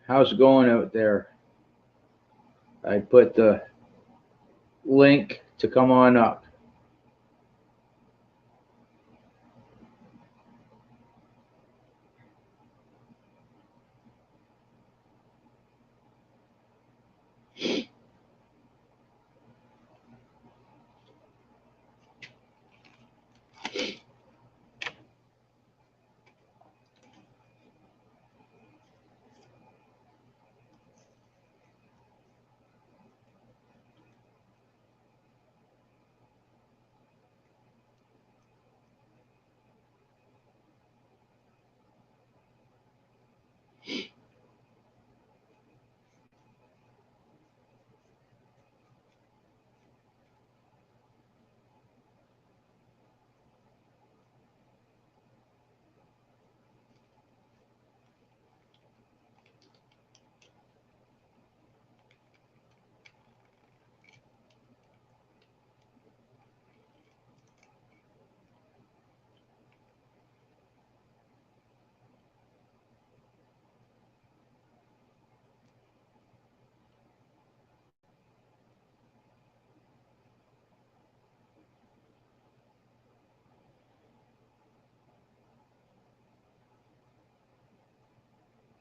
How's it going out there? I put the link to come on up.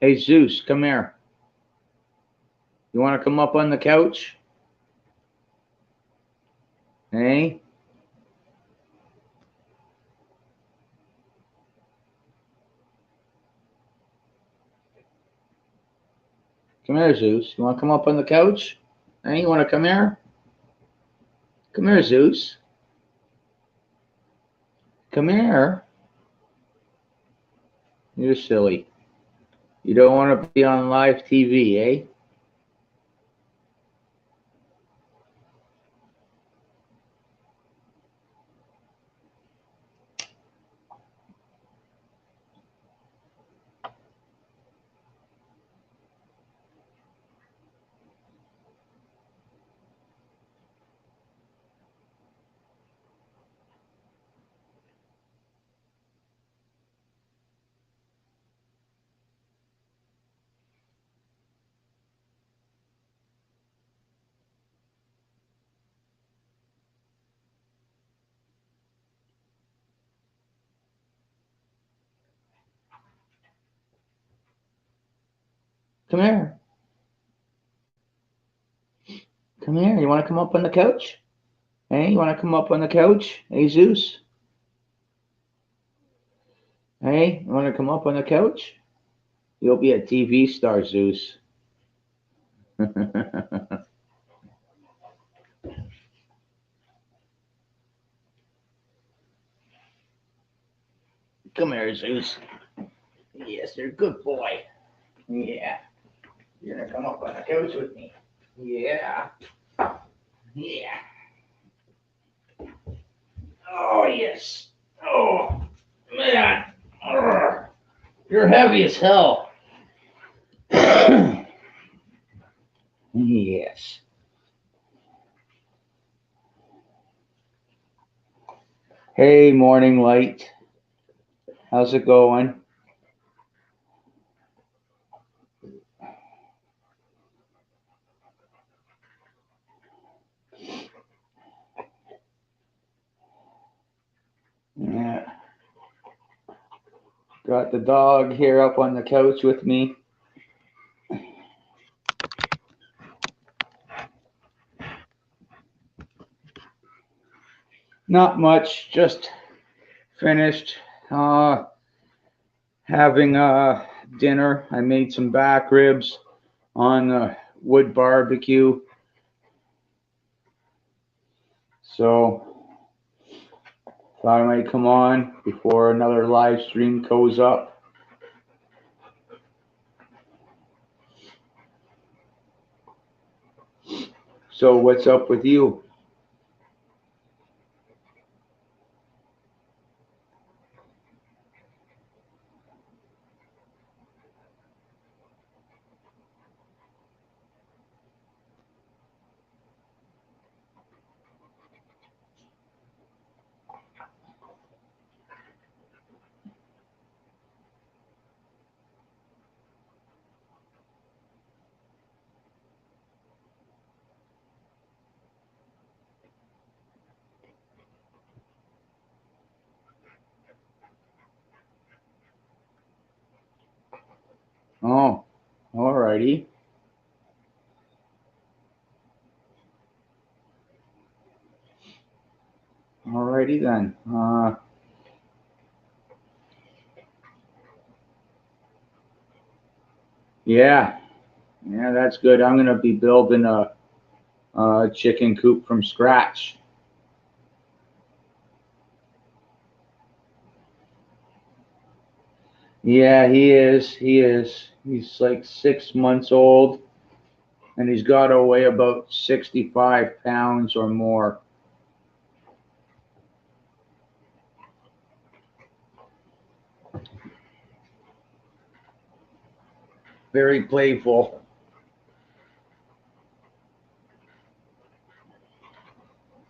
Hey Zeus, come here. You want to come up on the couch? Hey? Come here, Zeus. You want to come up on the couch? Hey, you want to come here? Come here, Zeus. Come here. You're silly. You don't want to be on live TV, eh? Come here. Come here. You want to come up on the couch? Hey, you want to come up on the couch? Hey, Zeus. Hey, you want to come up on the couch? You'll be a TV star, Zeus. Come here, Zeus. Yes, you're a good boy. Yeah. You're going to come up on the couch with me. Yeah. Yeah. Oh, yes. Oh, man. Urgh. You're heavy as hell. Yes. Hey, morning light. How's it going? Yeah. Got the dog here up on the couch with me. Not much, just finished having dinner. I made some back ribs on the wood barbecue. So thought I might come on before another live stream goes up. So what's up with you? Oh, alrighty. Alrighty then. Yeah, yeah, that's good. I'm gonna be building a chicken coop from scratch. Yeah, he is. He is. He's like 6 months old, and he's got to weigh about 65 pounds or more. Very playful.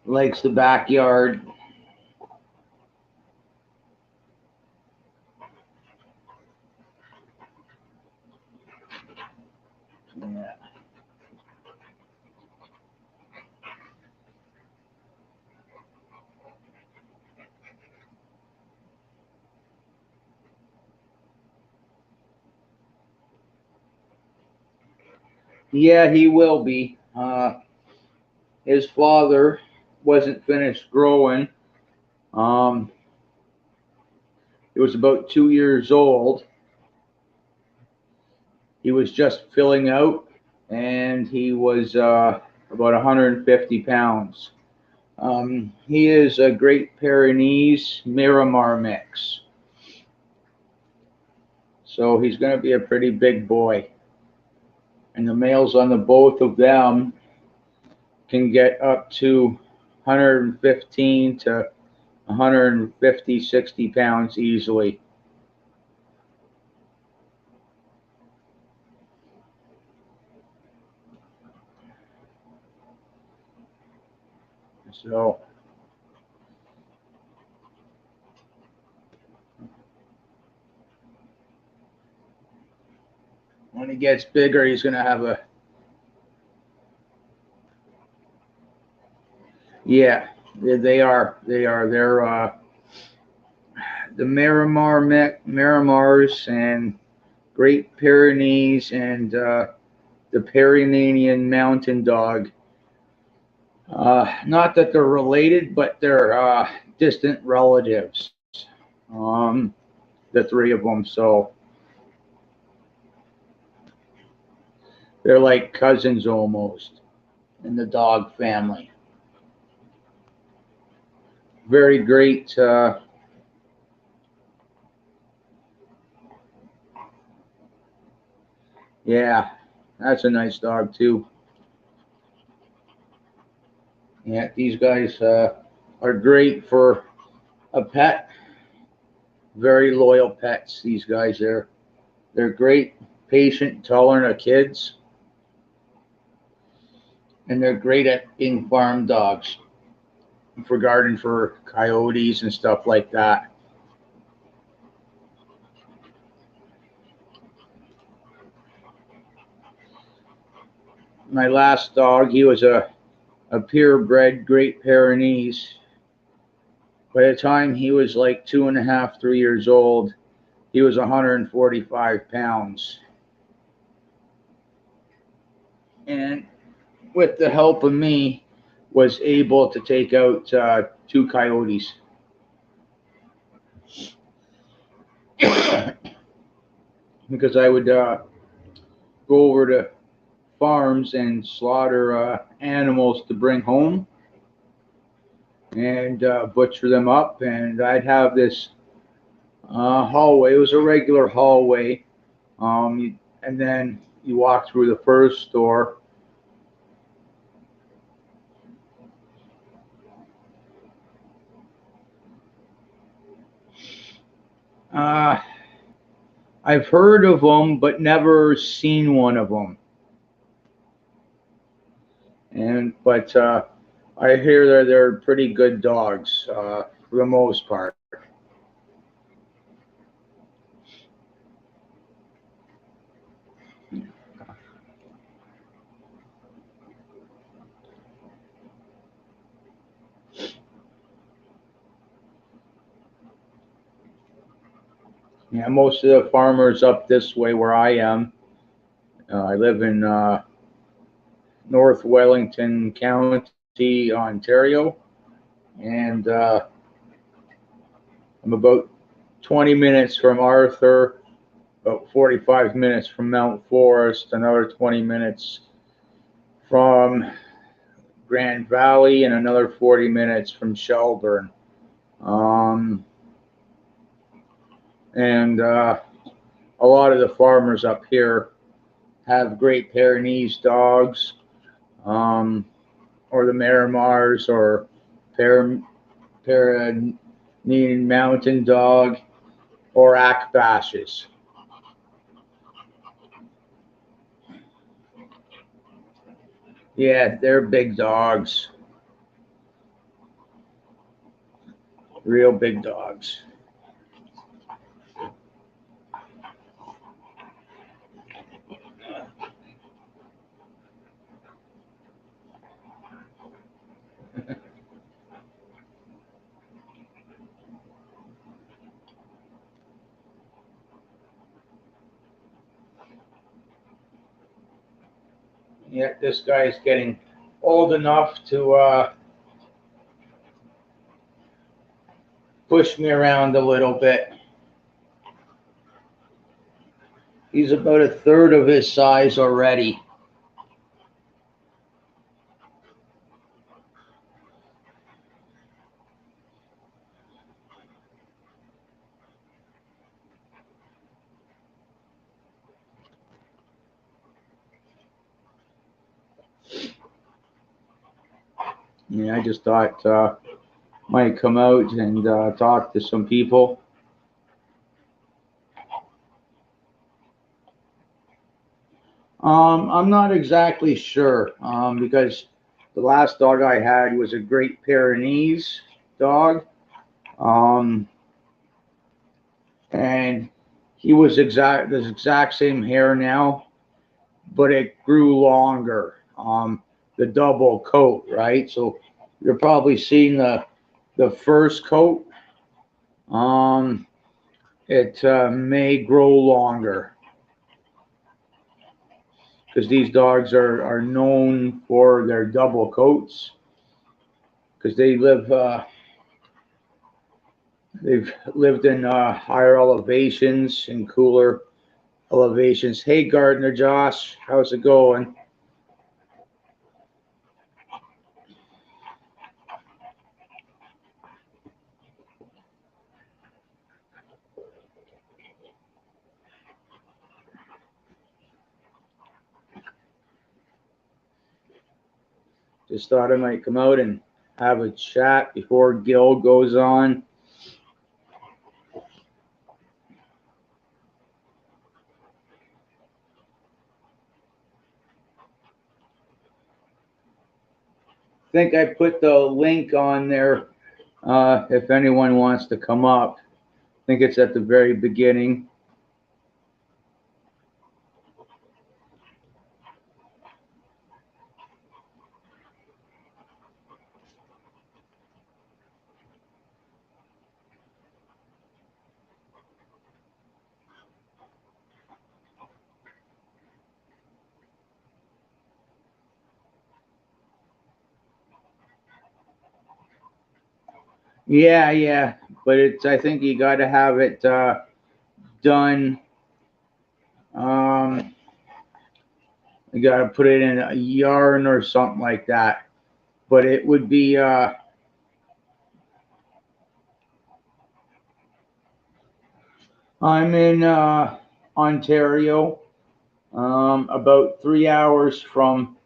Likes the backyard. Yeah. Yeah, he will be. His father wasn't finished growing. Um, he was about 2 years old. He was just filling out, and he was about 150 pounds. He is a Great Pyrenees Miramar mix. So he's going to be a pretty big boy. And the males on the both of them can get up to 115 to 150, 60 pounds easily. So when he gets bigger, he's going to have a, yeah, they are. They are. They're the Miramars and Great Pyrenees and the Pyrenean Mountain Dog. Not that they're related, but they're distant relatives. Um, the three of them. So they're like cousins almost in the dog family. Very great. Yeah, that's a nice dog too. Yeah, these guys are great for a pet. Very loyal pets. These guys are. They're great, patient, tolerant of kids, and they're great at being farm dogs for garden for coyotes and stuff like that. My last dog, he was a purebred Great Pyrenees. By the time he was like 2.5, 3 years old, he was 145 pounds. And with the help of me, was able to take out two coyotes. Because I would go over to farms and slaughter animals to bring home and butcher them up. And I'd have this hallway. It was a regular hallway. And then you walk through the first door. Uh, I've heard of them, but never seen one of them. But I hear that they're pretty good dogs for the most part. Yeah, most of the farmers up this way where I am, I live in North Wellington County, Ontario, and I'm about 20 minutes from Arthur, about 45 minutes from Mount Forest, another 20 minutes from Grand Valley, and another 40 minutes from Shelburne. Um, and a lot of the farmers up here have Great Pyrenees dogs, or the Miramars, or Pyrenean Mountain Dog, or Akbashes. Yeah, they're big dogs, real big dogs. Yeah, this guy's getting old enough to push me around a little bit. He's about a third of his size already. Yeah, I just thought might come out and talk to some people. I'm not exactly sure because the last dog I had was a Great Pyrenees dog, um, and he was the exact same hair now, but it grew longer. The double coat, right? So you're probably seeing the first coat. Um, it may grow longer because these dogs are known for their double coats because they've lived in higher elevations and cooler elevations. Hey, Gardner Josh, how's it going? Just thought I might come out and have a chat before Gil goes on. I think I put the link on there if anyone wants to come up. I think it's at the very beginning. Yeah, yeah, but I think you got to have it done. Um, you got to put it in a yarn or something like that. But it would be. I'm in Ontario, about 3 hours from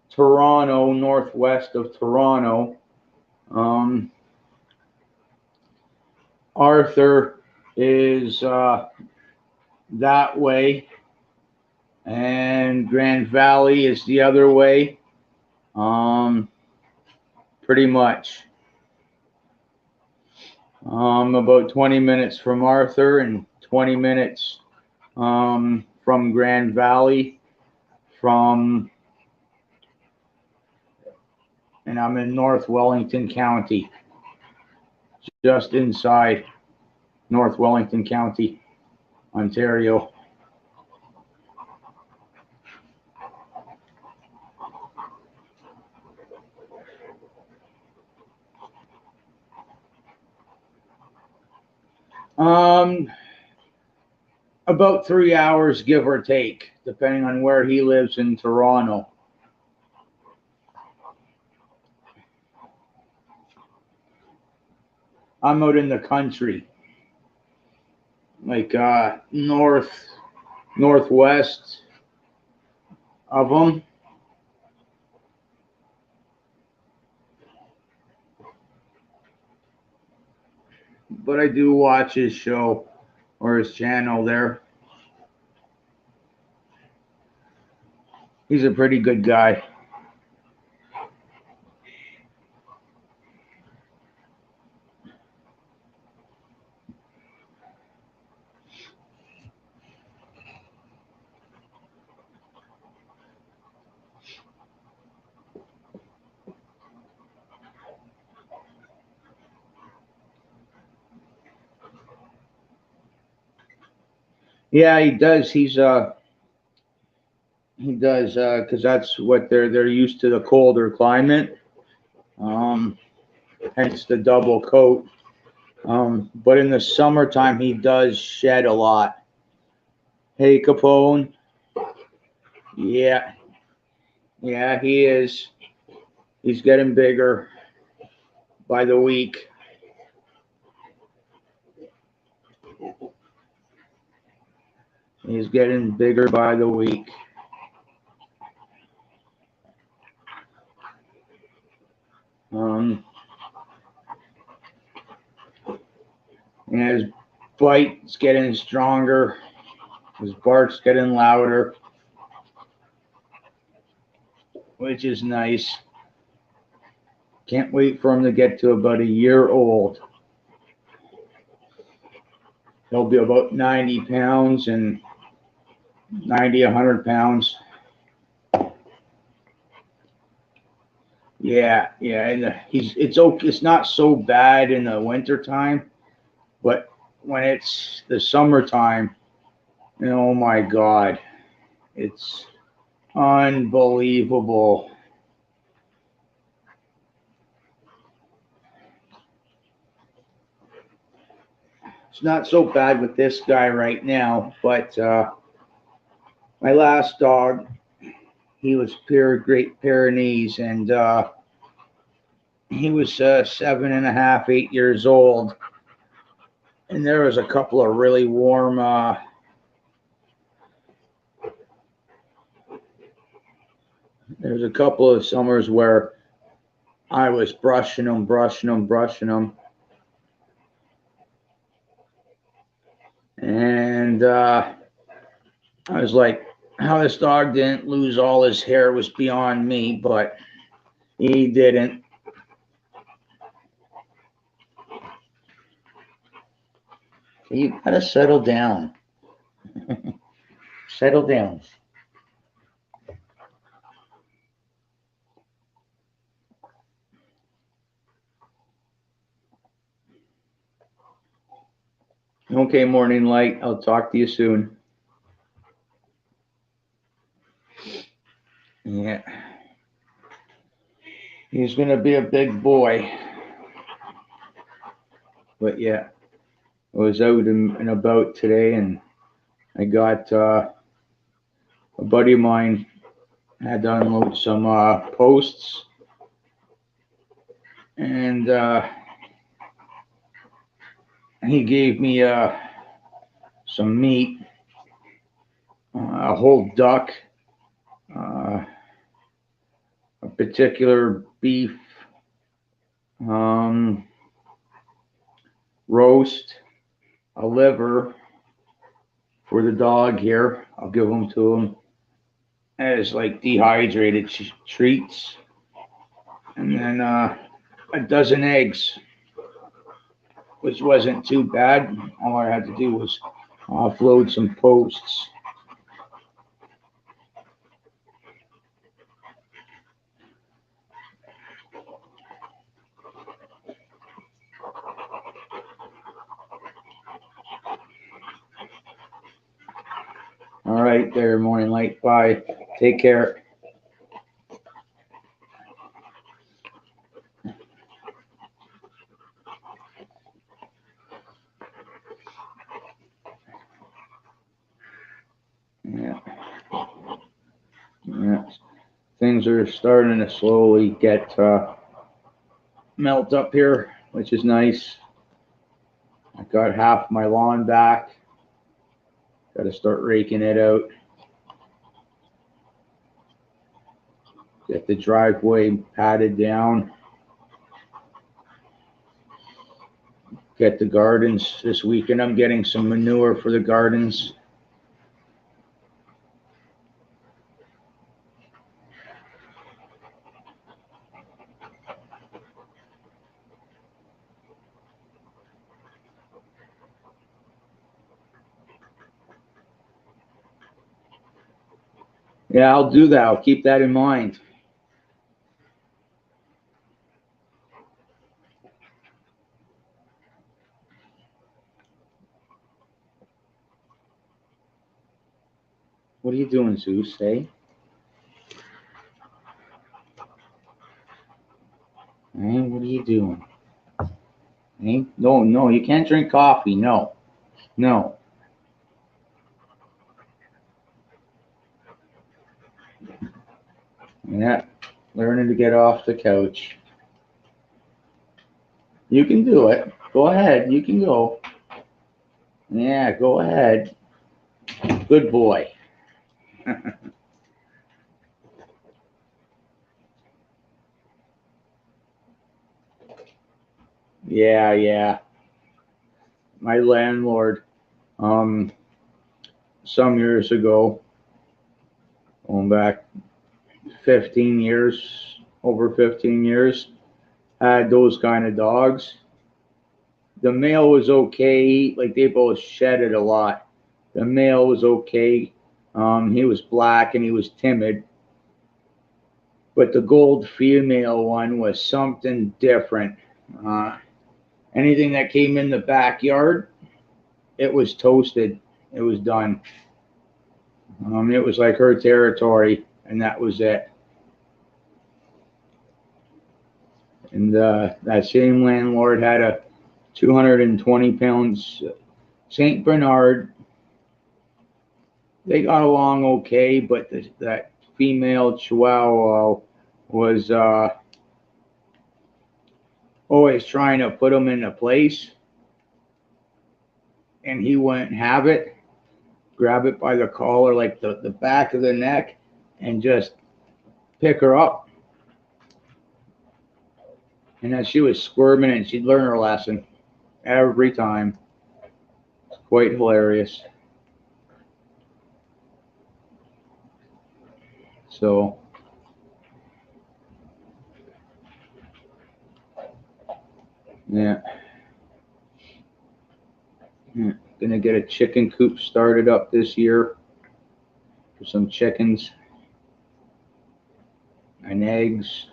Toronto, northwest of Toronto. Um, Arthur is that way, and Grand Valley is the other way. Um, Pretty much. About 20 minutes from Arthur and 20 minutes from Grand Valley. And I'm in North Wellington County, just inside North Wellington County, Ontario. Um, about 3 hours, give or take, depending on where he lives in Toronto. I'm out in the country, like northwest of him. But I do watch his show or his channel there. He's a pretty good guy. Yeah, he does. He does because that's what they're used to, the colder climate. Um, Hence the double coat. But in the summertime, he does shed a lot. Hey, Capone. Yeah, yeah, he is. He's getting bigger by the week. He's getting bigger by the week. Um, and his bite's getting stronger. His bark's getting louder, which is nice. Can't wait for him to get to about a year old. He'll be about 90 pounds and 90, 100 pounds. Yeah, yeah, and it's okay. It's not so bad in the winter time, but when it's the summertime, oh my God, it's unbelievable. It's not so bad with this guy right now, but my last dog, he was pure Great Pyrenees, and he was 7.5, 8 years old, and there was a couple of really warm. There's a couple of summers where I was brushing them, brushing them, brushing them, and I was like, how this dog didn't lose all his hair was beyond me, but he didn't. You gotta settle down. Settle down. Okay, morning light. I'll talk to you soon. Yeah. He's gonna be a big boy. But yeah, I was out and about today, and I got a buddy of mine had to unload some posts, and he gave me some meat, a whole duck, uh, a particular beef um, roast, a liver for the dog here. I'll give them to him as like dehydrated treats, and then a dozen eggs, which wasn't too bad. All I had to do was offload some posts. All right, there, Morning Light. Bye. Take care. Yeah, yeah. Things are starting to slowly get melt up here, which is nice. I got half my lawn back. Got to start raking it out. Get the driveway patted down. Get the gardens this weekend. I'm getting some manure for the gardens. Yeah, I'll do that. I'll keep that in mind. What are you doing, Zeus? Hey? Hey, what are you doing? Hey? No, no, you can't drink coffee. No, no. Yeah, learning to get off the couch. You can do it. Go ahead. You can go. Yeah, go ahead. Good boy. Yeah, yeah. My landlord, um, some years ago, going back 15 years, over 15 years, had those kind of dogs. The male was okay. Like they both shedded a lot. The male was okay. He was black and he was timid. But the gold female one was something different. Uh, Anything that came in the backyard, it was toasted. It was done. It was like her territory, and that was it. And that same landlord had a 220 pounds Saint Bernard. They got along okay, but that female Chihuahua was always trying to put him in a place, and he wouldn't have it. Grab it by the collar, like the back of the neck, and just pick her up. And then she was squirming, and she'd learn her lesson every time. It's quite hilarious. So, yeah. Yeah. Gonna get a chicken coop started up this year for some chickens and eggs.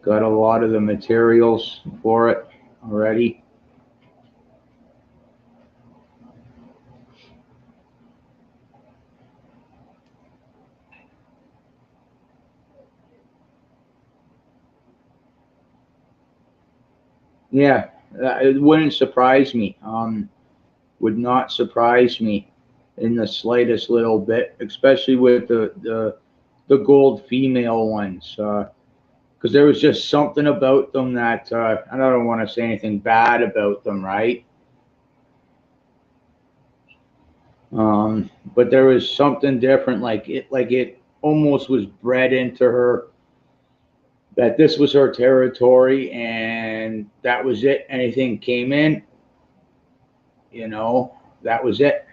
Got a lot of the materials for it already. Yeah, it wouldn't surprise me. Would not surprise me in the slightest little bit, especially with the gold female ones. Because there was just something about them that I don't want to say anything bad about them, right? But there was something different, like it almost was bred into her that this was her territory and that was it. Anything came in, you know, that was it.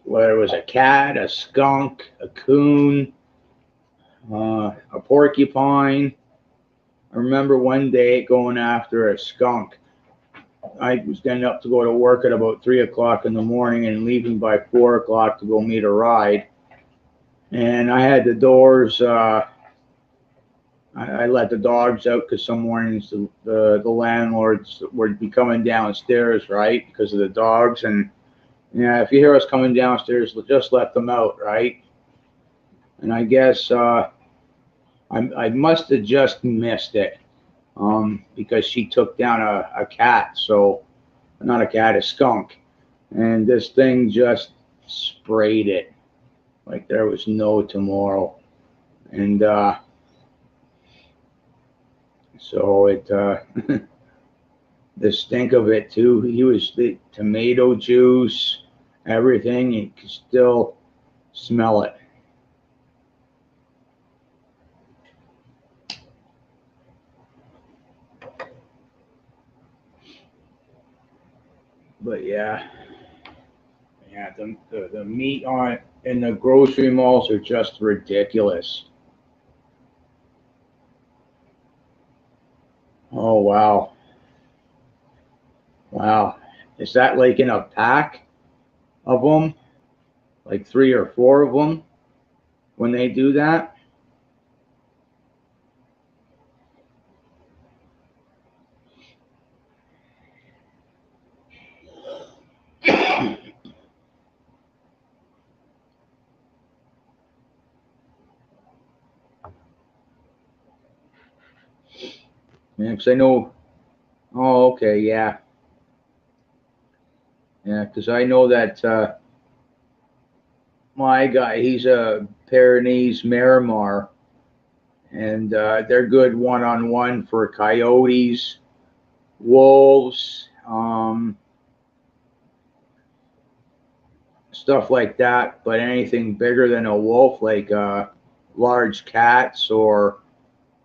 Whether it was a cat, a skunk, a coon, a porcupine. I remember one day going after a skunk. I was getting up to go to work at about 3 o'clock in the morning and leaving by 4 o'clock to go meet a ride. And I had the doors. I let the dogs out because some mornings the landlords would be coming downstairs, right, because of the dogs. And yeah, if you hear us coming downstairs, just let them out, right? And I guess I must have just missed it because she took down a cat. So not a cat, a skunk, and this thing just sprayed it like there was no tomorrow. And so it the stink of it too. He was the tomato juice, everything. You could still smell it. But yeah, yeah, the meat on in the grocery malls are just ridiculous. Oh wow, wow. Is that like in a pack of them, like three or four of them when they do that? Yeah, because I know. Oh, okay, yeah, yeah. Because I know that my guy, he's a Pyrenees Miramar, and they're good one-on-one for coyotes, wolves, stuff like that. But anything bigger than a wolf, like large cats or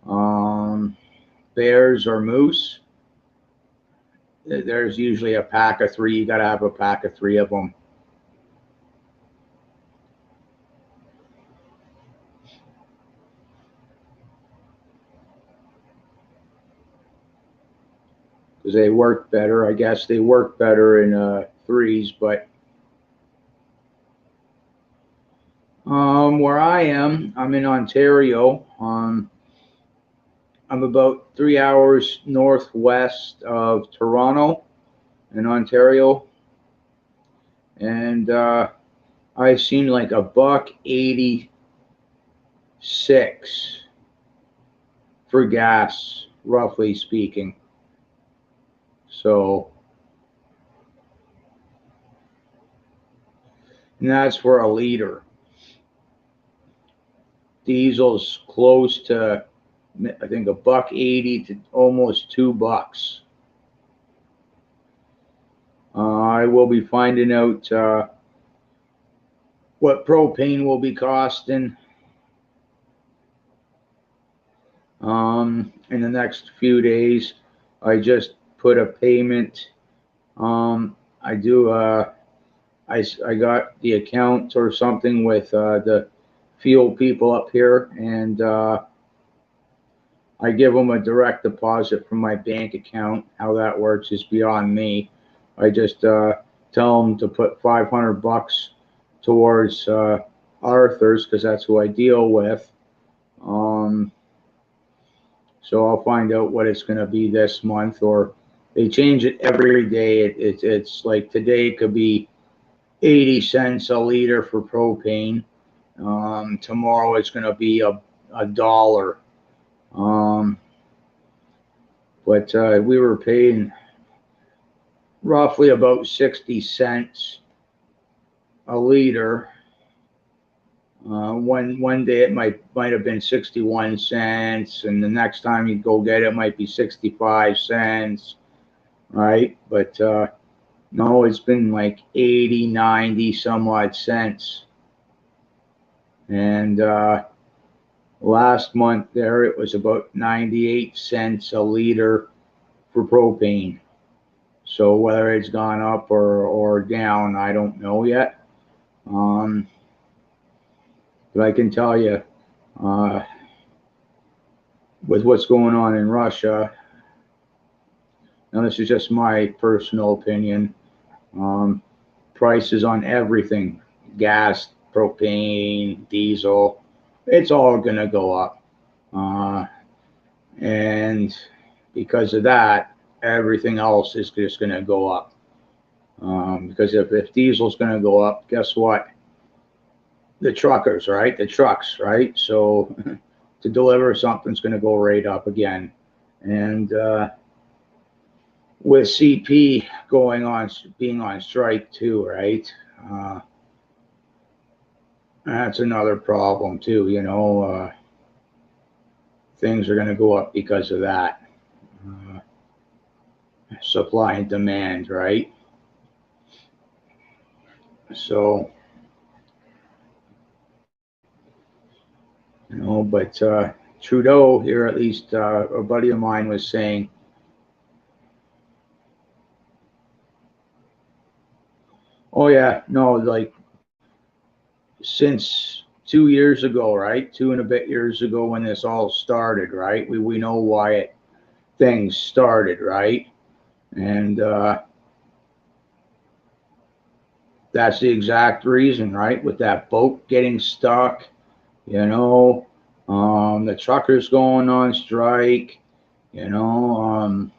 um, bears or moose, there's usually a pack of three. You got to have a pack of three of them because they work better. I guess they work better in threes. But where I am, I'm in Ontario. I'm about 3 hours northwest of Toronto in Ontario, and I seen like a buck 86 for gas, roughly speaking. So, and that's for a liter. Diesel's close to, I think, a buck 80 to almost $2. I will be finding out what propane will be costing in the next few days. I just put a payment. I do. I got the account or something with the fuel people up here, and I give them a direct deposit from my bank account. How that works is beyond me. I just tell them to put $500 towards Arthur's because that's who I deal with. Um, so I'll find out what it's going to be this month, or they change it every day. It's like today it could be 80 cents a liter for propane. Tomorrow it's going to be a dollar. Um, but we were paying roughly about 60 cents a liter. One day it might have been 61 cents, and the next time you go get it, it might be 65 cents, right? But no, it's been like 80, 90 some odd cents. And last month there, it was about 98 cents a liter for propane. So whether it's gone up or down, I don't know yet. But I can tell you, with what's going on in Russia, now this is just my personal opinion, prices on everything, gas, propane, diesel, it's all going to go up. And because of that, everything else is just going to go up. Because if diesel's going to go up, guess what? The truckers, right? The trucks, right? So to deliver something's going to go right up again. And with CP being on strike too, right? That's another problem too, you know. Things are going to go up because of that. Supply and demand, right? So, you know, but Trudeau here, at least a buddy of mine was saying, oh yeah, no, like since 2 years ago, right? 2 and a bit years ago when this all started, right? We know why things started, right? And that's the exact reason, right? With that boat getting stuck, you know, the truckers going on strike, you know,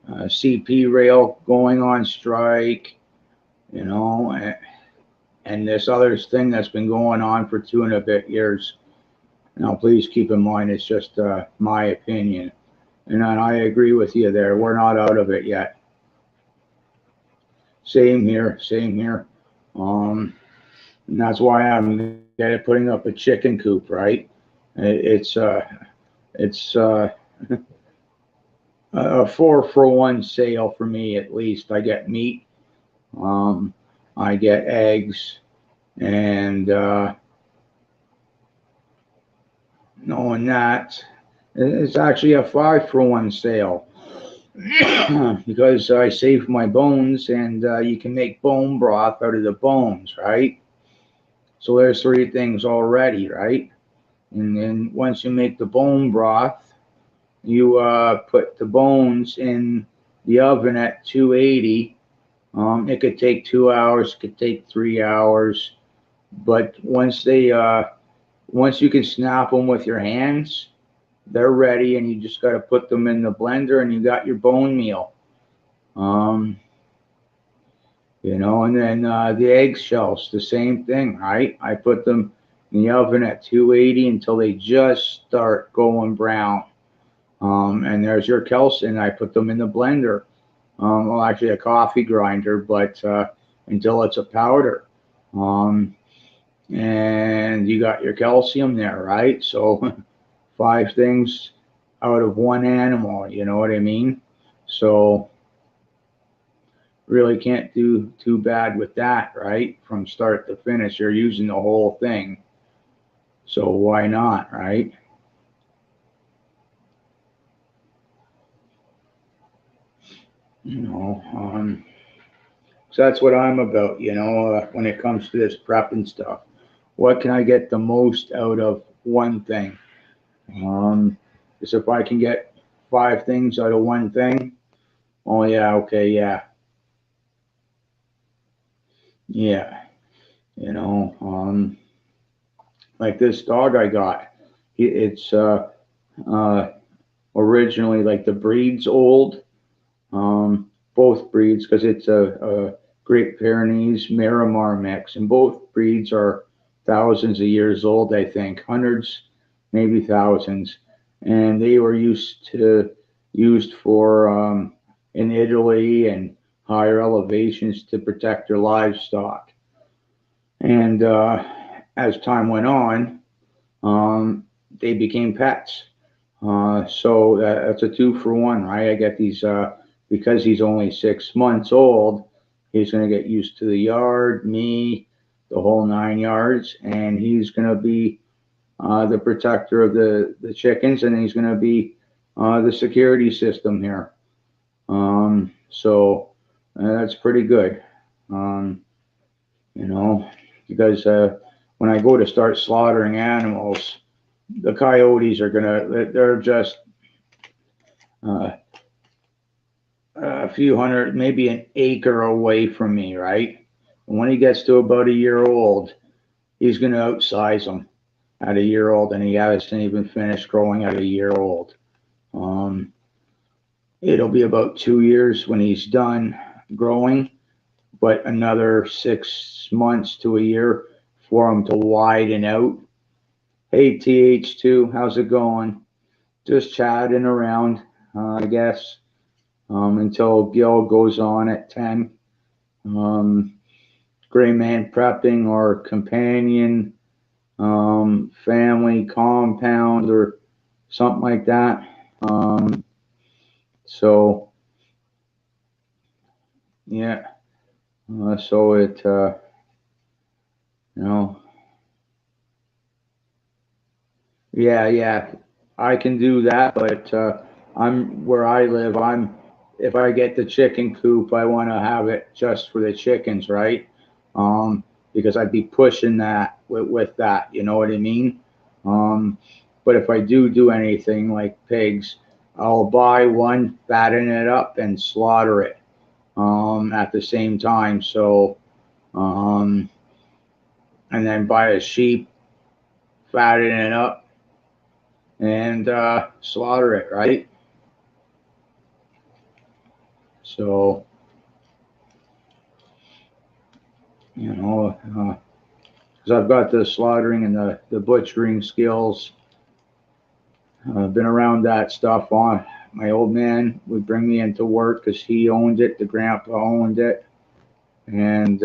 CP Rail going on strike, you know, and this other thing that's been going on for 2 and a bit years. Now, please keep in mind, it's just my opinion. And I agree with you there. We're not out of it yet. Same here, same here. And that's why I'm putting up a chicken coop, right? It's a 4-for-1 sale for me, at least. I get meat, I get eggs, and knowing that, it's actually a 5-for-1 sale because I save my bones, and you can make bone broth out of the bones, right? So there's 3 things already, right? And then once you make the bone broth, you put the bones in the oven at 280. It could take 2 hours, it could take 3 hours, but once you can snap them with your hands, they're ready, and you just got to put them in the blender, and you got your bone meal. You know, and then the eggshells, the same thing, right? I put them in the oven at 280 until they just start going brown. And there's your calcium. I put them in the blender. Well, actually a coffee grinder, but until it's a powder. And you got your calcium there, right? So 5 things out of 1 animal, you know what I mean? So really can't do too bad with that, right? From start to finish, you're using the whole thing. So why not, right? You know, so that's what I'm about, you know, when it comes to this prep and stuff. What can I get the most out of one thing? Because if I can get 5 things out of one thing, oh yeah, okay, yeah. Yeah, you know, like this dog I got, it's originally, like, the breed's old, both breeds, because it's a Great Pyrenees Miramar mix, and both breeds are thousands of years old, I think, hundreds, maybe thousands, and they were used to used for in Italy and higher elevations to protect their livestock. And as time went on, they became pets. So that's a two for one, right? I get these because he's only 6 months old. He's going to get used to the yard, me, the whole 9 yards, and he's going to be the protector of the chickens, and he's going to be the security system here. So that's pretty good. Um, you know, because when I go to start slaughtering animals, the coyotes are they're just uh, a few hundred, maybe an acre away from me, right? And when he gets to about a year old, he's gonna outsize them at a year old, and he hasn't even finished growing at a year old. Um, it'll be about 2 years when he's done growing, but another 6 months to a year for him to widen out. Hey, TH2, how's it going? Just chatting around, I guess, until Gil goes on at 10. Um, Gray Man Prepping or Companion, Family Compound or something like that. So, yeah, so you know, yeah, I can do that, but I'm where I live. If I get the chicken coop, I want to have it just for the chickens, right? Um, because I'd be pushing that with that, you know what I mean? Um, but if I do anything like pigs, I'll buy one, fatten it up, and slaughter it at the same time. So, um, and then buy a sheep, fatten it up, and slaughter it, right? So, because I've got the slaughtering and the butchering skills. I've been around that stuff. On my old man would bring me into work because he owned it. The grandpa owned it, and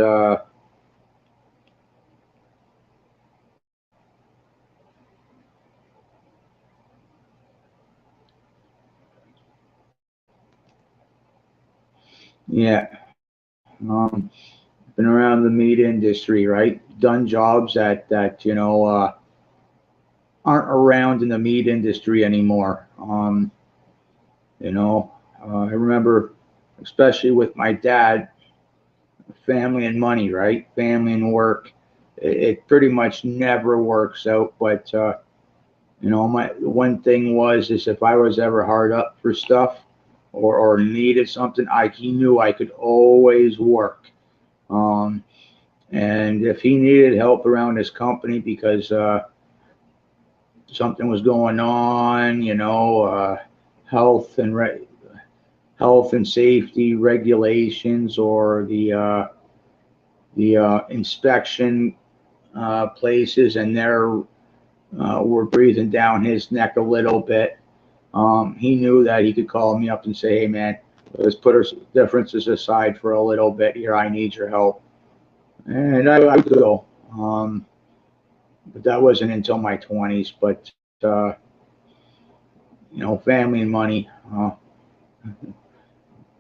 yeah, um, been around the meat industry, right? Done jobs that aren't around in the meat industry anymore. You know, I remember, especially with my dad, family and money, right? Family and work. It pretty much never works out. But my one thing was is if I was ever hard up for stuff or needed something, he knew I could always work. Um, and if he needed help around his company because something was going on, health and health and safety regulations or the inspection places, and were breathing down his neck a little bit. He knew that he could call me up and say, "Hey, man, let's put our differences aside for a little bit here. I need your help," and I would go. But that wasn't until my 20s. But uh, family and money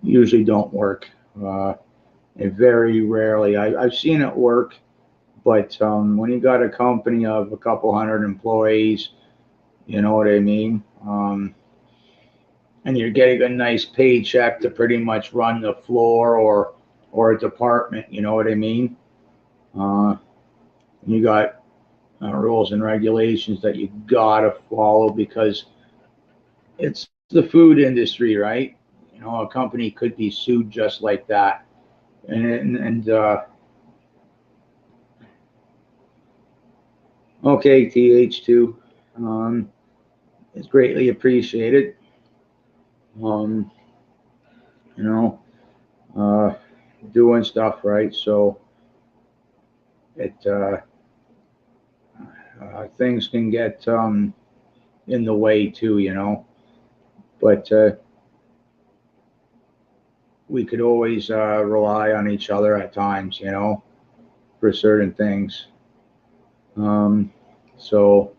usually don't work. And very rarely, I've seen it work. But when you got a company of a couple hundred employees, you know what I mean? And you're getting a nice paycheck to pretty much run the floor or a department, you know what I mean? Uh, you got rules and regulations that you gotta follow because it's the food industry, right? A company could be sued just like that. And okay, TH2, um, it's greatly appreciated. Um, you know, uh, doing stuff right. So it things can get in the way too, But we could always rely on each other at times, for certain things. So,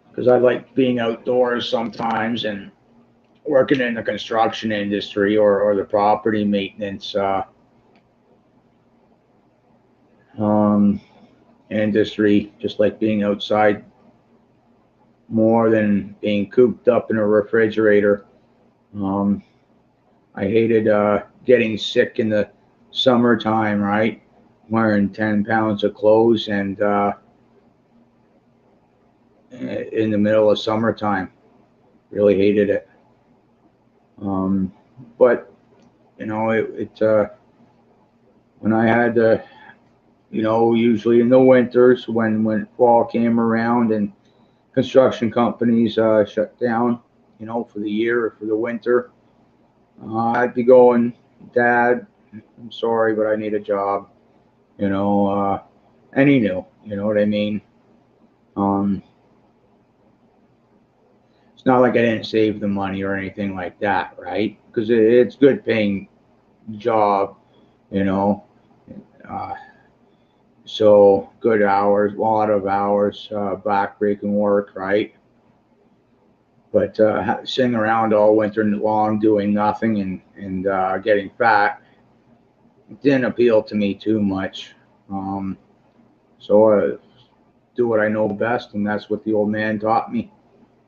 because I like being outdoors sometimes and working in the construction industry or the property maintenance um, industry, just like being outside more than being cooped up in a refrigerator. Um, I hated getting sick in the summertime, right? Wearing 10 pounds of clothes and in the middle of summertime. Really hated it. But, when I had to, usually in the winters when fall came around and construction companies shut down, for the year or for the winter, I'd be going, Dad, I'm sorry, but I need a job, and he knew, you know what I mean? Um, it's not like I didn't save the money or anything like that, right? Because it's good paying job, you know. Uh, so good hours, a lot of hours, backbreaking work, right? But sitting around all winter long doing nothing and getting fat didn't appeal to me too much. Um, so do what I know best, and that's what the old man taught me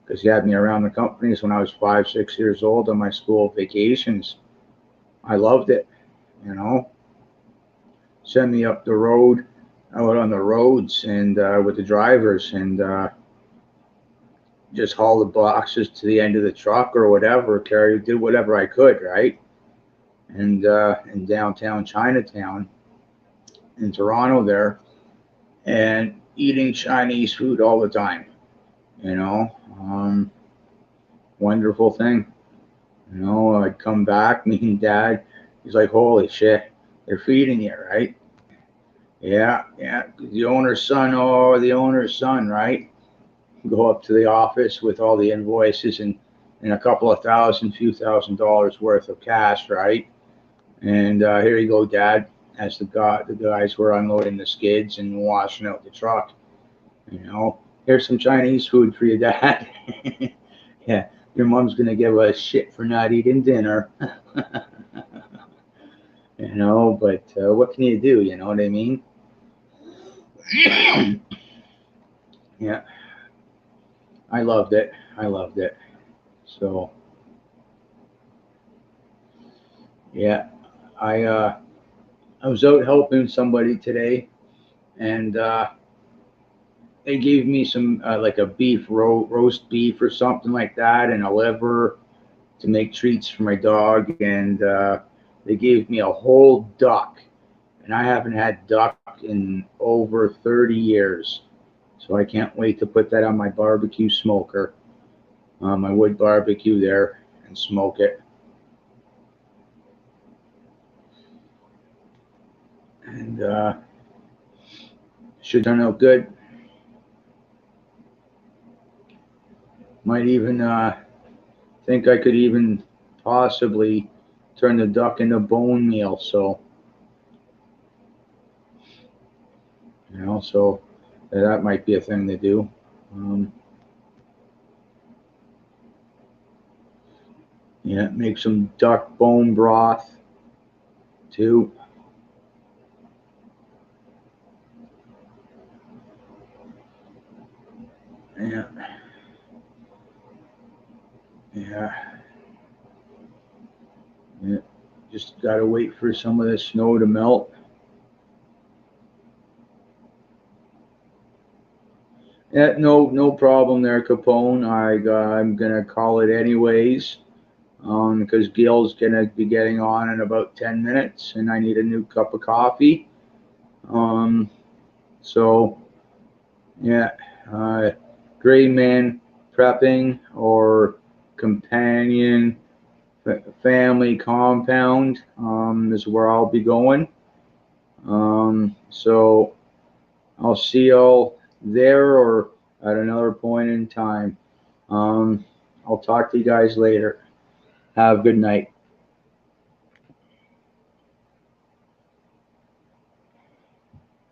because he had me around the companies when I was 5, 6 years old on my school vacations. I loved it, you know. Send me up the road, out on the roads, and with the drivers, and just haul the boxes to the end of the truck or whatever. Did whatever I could, right? And in downtown Chinatown, in Toronto, there, and eating Chinese food all the time. You know, wonderful thing. I'd come back, me and Dad. He's like, "Holy shit, they're feeding you, right?" Yeah, yeah. The owner's son, oh, the owner's son, right? Go up to the office with all the invoices and a couple of few $1,000 worth of cash, right? And here you go, Dad. As the guys were unloading the skids and washing out the truck, here's some Chinese food for you, Dad. Yeah, your mom's gonna give us shit for not eating dinner. But what can you do? You know what I mean? Yeah, I loved it. I loved it. So yeah, I was out helping somebody today, and they gave me some like a roast beef or something like that, and a liver to make treats for my dog, and they gave me a whole duck, and I haven't had duck in over 30 years. So I can't wait to put that on my barbecue smoker, my wood barbecue there, and smoke it. And should turn out good. Might even think I could even possibly turn the duck into bone meal. So, so that might be a thing to do. Um, yeah, make some duck bone broth too. Yeah, yeah, yeah. Just gotta wait for some of the snow to melt. Yeah, no problem there, Capone. I'm gonna call it anyways, because Gil's gonna be getting on in about 10 minutes, and I need a new cup of coffee. Um, so yeah, uh, gray man prepping or companion family compound is where I'll be going. So I'll see y'all there or at another point in time. Um, I'll talk to you guys later. Have a good night.